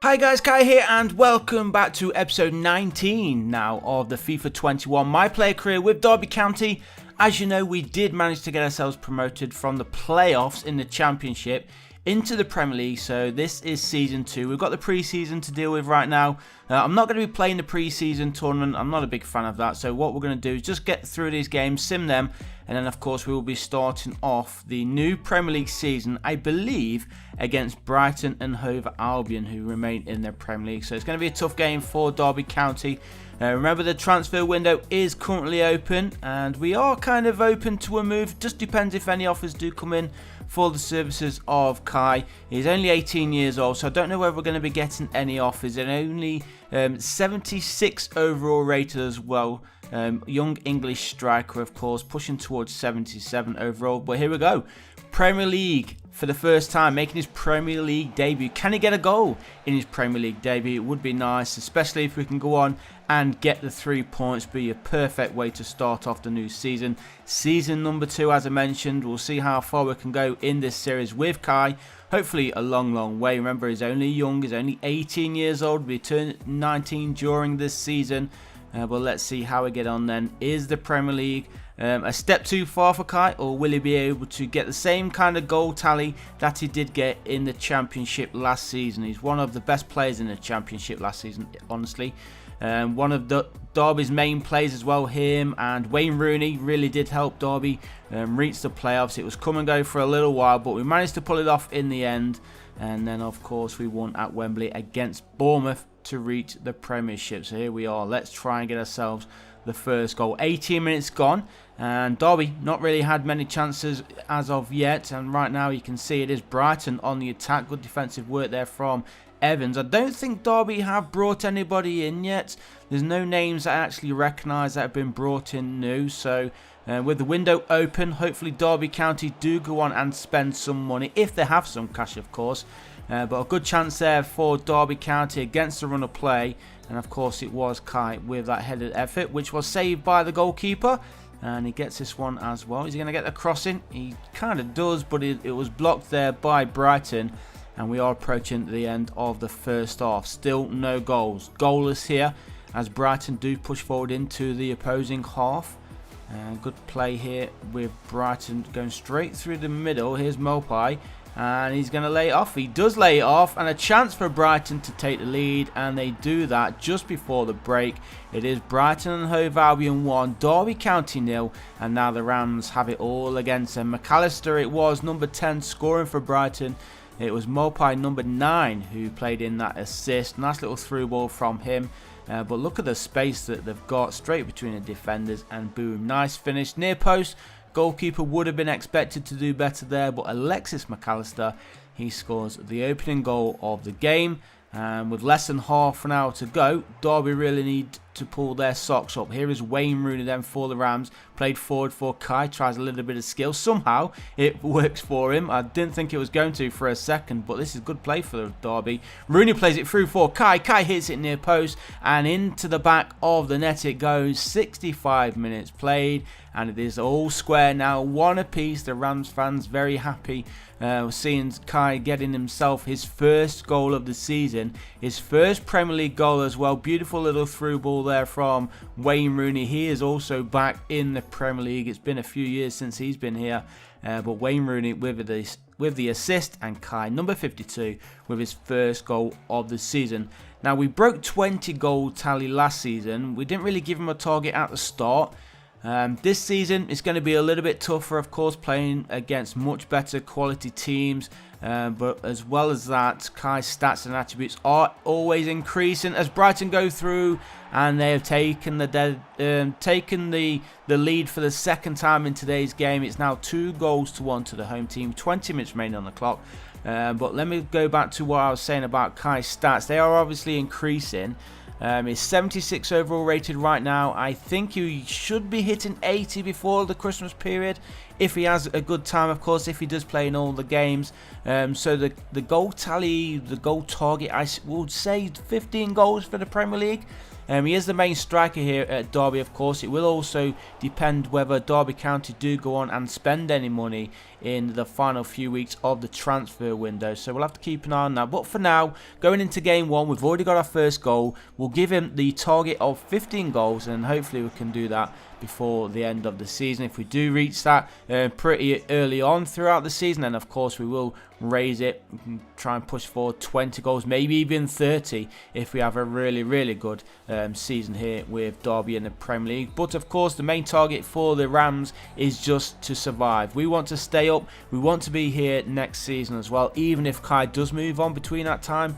Hi guys, Kai here and welcome back to episode 19 now of the FIFA 21 My Player career with Derby County. As you know, we did manage to get ourselves promoted from the playoffs in the Championship into the Premier League, so this is Season 2. We've got the pre-season to deal with right now. I'm not going to be playing the pre-season tournament. I'm not a big fan of that, so what we're going to do is just get through these games, sim them, and then of course we will be starting off the new Premier League season, I believe, against Brighton and Hove Albion, who remain in the Premier League. So it's going to be a tough game for Derby County. Remember, the transfer window is currently open, and we are kind of open to a move. Just depends if any offers do come in for the services of Kai. He's only 18 years old, so I don't know whether we're going to be getting any offers. And only 76 overall rated as well. Young English striker, of course, pushing towards 77 overall. But here we go. Premier League for the first time, making his Premier League debut. Can he get a goal in his Premier League debut? It would be nice, especially if we can go on and get the 3 points. Be a perfect way to start off the new season. Season number 2, as I mentioned. We'll see how far we can go in this series with Kai. Hopefully a long way. Remember, he's only young. He's only 18 years old. We turn 19 during this season. But let's see how we get on then. Is the Premier League a step too far for Kai, or will he be able to get the same kind of goal tally that he did get in the Championship last season? He's one of the best players in the Championship last season, honestly. One of Derby's main players as well. Him and Wayne Rooney really did help Derby reach the playoffs. It was come and go for a little while, but we managed to pull it off in the end. And then, of course, we won at Wembley against Bournemouth to reach the Premiership. So here we are. Let's try and get ourselves the first goal. 18 minutes gone, and Derby not really had many chances as of yet. And right now you can see it is Brighton on the attack. Good defensive work there from Evans. I don't think Derby have brought anybody in yet. There's no names that I actually recognise that have been brought in new. So with the window open, hopefully Derby County do go on and spend some money, if they have some cash, of course. But a good chance there for Derby County against the run of play. And of course it was Kai with that headed effort, which was saved by the goalkeeper. And he gets this one as well. Is he going to get the crossing? He kind of does, but it was blocked there by Brighton. And we are approaching the end of the first half. Still no goals. Goalless here as Brighton do push forward into the opposing half. Good play here with Brighton going straight through the middle. Here's Mopai. And he's going to lay it off. He does lay it off. And a chance for Brighton to take the lead. And they do that just before the break. It is Brighton and Hove Albion 1. Derby County 0. And now the Rams have it all against them. McAllister, it was number 10 scoring for Brighton. It was Mopai number 9 who played in that assist. Nice little through ball from him. But look at the space that they've got straight between the defenders. And boom. Nice finish. Near post. Goalkeeper would have been expected to do better there, but Alexis McAllister, he scores the opening goal of the game. And with less than half an hour to go, Derby really need to pull their socks up. Here is Wayne Rooney then for the Rams. Played forward for Kai. Tries a little bit of skill. Somehow it works for him. I didn't think it was going to for a second, but this is good play for Derby. Rooney plays it through for Kai. Kai hits it near post and into the back of the net it goes. 65 minutes played. And it is all square now, 1 apiece. The Rams fans very happy seeing Kai getting himself his first goal of the season. His first Premier League goal as well. Beautiful little through ball there from Wayne Rooney. He is also back in the Premier League. It's been a few years since he's been here. But Wayne Rooney with the assist, and Kai, number 52, with his first goal of the season. Now, we broke 20 goal tally last season. We didn't really give him a target at the start. This season it's going to be a little bit tougher, of course, playing against much better quality teams. But as well as that, Kai's stats and attributes are always increasing as Brighton go through, and they have taken the lead for the second time in today's game. It's now 2-1 to the home team. 20 minutes remaining on the clock. But let me go back to what I was saying about Kai's stats. They are obviously increasing. He's 76 overall rated right now. I think he should be hitting 80 before the Christmas period, if he has a good time, of course, if he does play in all the games. So the goal tally, the goal target, I would say 15 goals for the Premier League. He is the main striker here at Derby, of course. It will also depend whether Derby County do go on and spend any money in the final few weeks of the transfer window. So we'll have to keep an eye on that. But for now, going into game 1, we've already got our first goal. We'll give him the target of 15 goals, and hopefully we can do that before the end of the season. If we do reach that pretty early on throughout the season, then of course we will raise it. We can try and push for 20 goals, maybe even 30 if we have a really good season here with Derby in the Premier League. But of course the main target for the Rams is just to survive. We want to stay up. We want to be here next season as well, even if Kai does move on between that time.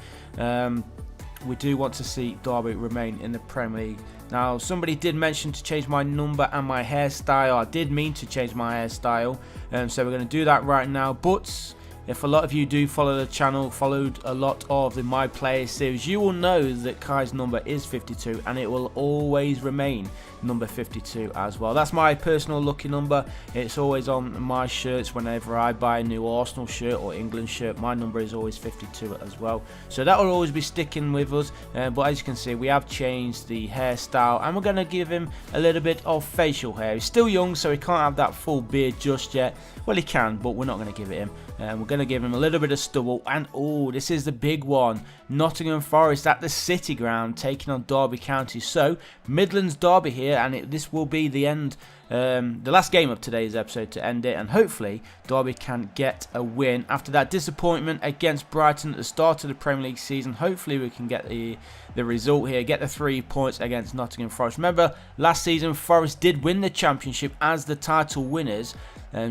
We do want to see Derby remain in the Premier League. Now, somebody did mention to change my number and my hairstyle. I did mean to change my hairstyle, so we're going to do that right now. But if a lot of you do follow the channel, followed a lot of the My Player series, you will know that Kai's number is 52 and it will always remain number 52 as well. That's my personal lucky number. It's always on my shirts whenever I buy a new Arsenal shirt or England shirt. My number is always 52 as well. So that will always be sticking with us. But as you can see, we have changed the hairstyle and we're going to give him a little bit of facial hair. He's still young, so he can't have that full beard just yet. Well, he can, but we're not going to give it him. We're going to give him a little bit of stubble. And oh, this is the big one. Nottingham Forest at the City Ground taking on Derby County. So Midlands Derby here, and this will be the end, the last game of today's episode to end it, and hopefully Derby can get a win after that disappointment against Brighton at the start of the Premier League season. Hopefully we can get the result here, get the 3 points against Nottingham Forest. Remember, last season Forest did win the championship as the title winners.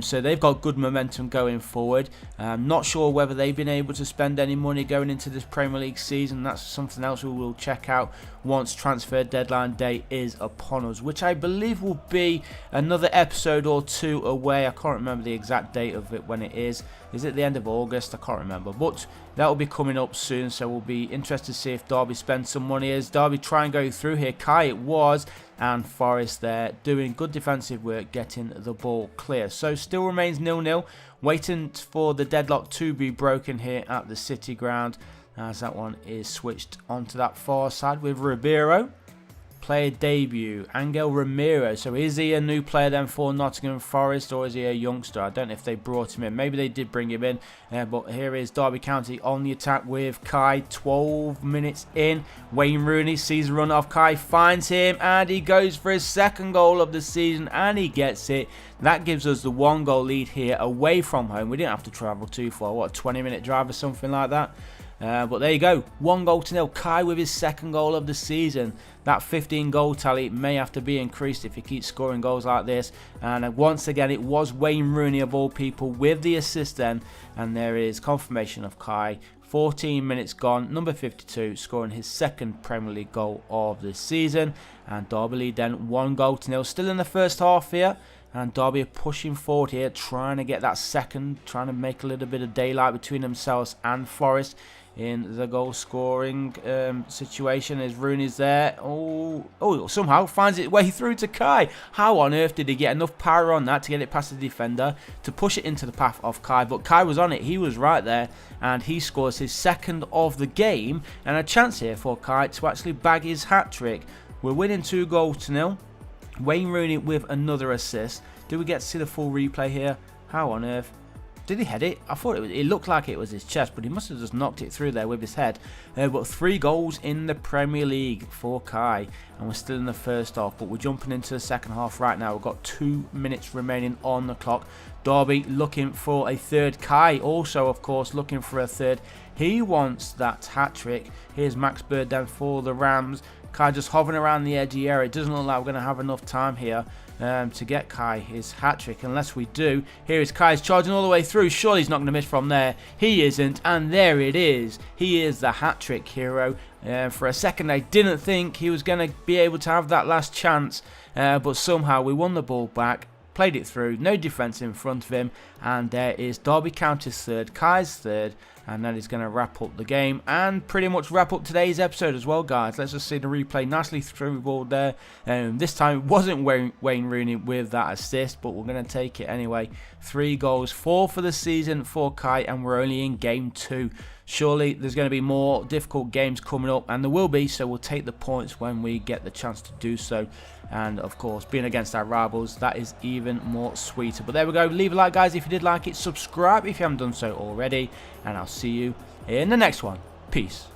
So they've got good momentum going forward. I'm not sure whether they've been able to spend any money going into this Premier League season. That's something else we will check out once transfer deadline day is upon us, which I believe will be another episode or 2 away. I can't remember the exact date of it when it is. Is it the end of August? I can't remember, but that will be coming up soon, so we'll be interested to see if Derby spend some money. As Derby try and go through here, Kai it was, and Forest there doing good defensive work, getting the ball clear. So still remains 0-0, waiting for the deadlock to be broken here at the City Ground, as that one is switched onto that far side with Ribeiro. Player debut, Angel Ramiro. So is he a new player then for Nottingham Forest, or is he a youngster? I don't know if they brought him in. Maybe they did bring him in. But here is Derby County on the attack with Kai. 12 minutes in. Wayne Rooney sees a run off Kai, finds him, and he goes for his second goal of the season, and he gets it. That gives us the 1-goal lead here away from home. We didn't have to travel too far. What, a 20-minute drive or something like that? But there you go, 1-0. Kai with his second goal of the season. That 15-goal tally may have to be increased if he keeps scoring goals like this. And once again, it was Wayne Rooney of all people with the assist then. And there is confirmation of Kai. 14 minutes gone, number 52, scoring his second Premier League goal of the season. And Derby lead then 1-0. Still in the first half here. And Derby are pushing forward here, trying to get that second, trying to make a little bit of daylight between themselves and Forest in the goal scoring situation. As Rooney's there. Oh, somehow finds its way through to Kai. How on earth did he get enough power on that to get it past the defender to push it into the path of Kai? But Kai was on it. He was right there. And he scores his second of the game. And a chance here for Kai to actually bag his hat-trick. We're winning 2-0. Wayne Rooney with another assist. Do we get to see the full replay here? How on earth? Did he head it? I thought it looked like it was his chest, but he must have just knocked it through there with his head. But 3 goals in the Premier League for Kai, and we're still in the first half, but we're jumping into the second half right now. We've got 2 minutes remaining on the clock. Derby looking for a third. Kai also, of course, looking for a third. He wants that hat-trick. Here's Max Bird then for the Rams. Kai just hovering around the edgy area. It doesn't look like we're going to have enough time here to get Kai his hat-trick, unless we do. Here is Kai's charging all the way through. Surely he's not going to miss from there. He isn't, and there it is. He is the hat-trick hero. For a second, I didn't think he was going to be able to have that last chance, but somehow we won the ball back. Played it through, no defence in front of him, and there is Derby County's third, Kai's third, and that is going to wrap up the game and pretty much wrap up today's episode as well, guys. Let's just see the replay. Nicely through ball there. This time it wasn't Wayne Rooney with that assist, but we're going to take it anyway. 3 goals, 4 for the season for Kai, and we're only in game 2. Surely there's going to be more difficult games coming up, and there will be, so we'll take the points when we get the chance to do so. And of course, being against our rivals, that is even more sweeter. But there we go. Leave a like, guys, if you did like it. Subscribe if you haven't done so already, and I'll see you in the next one. Peace.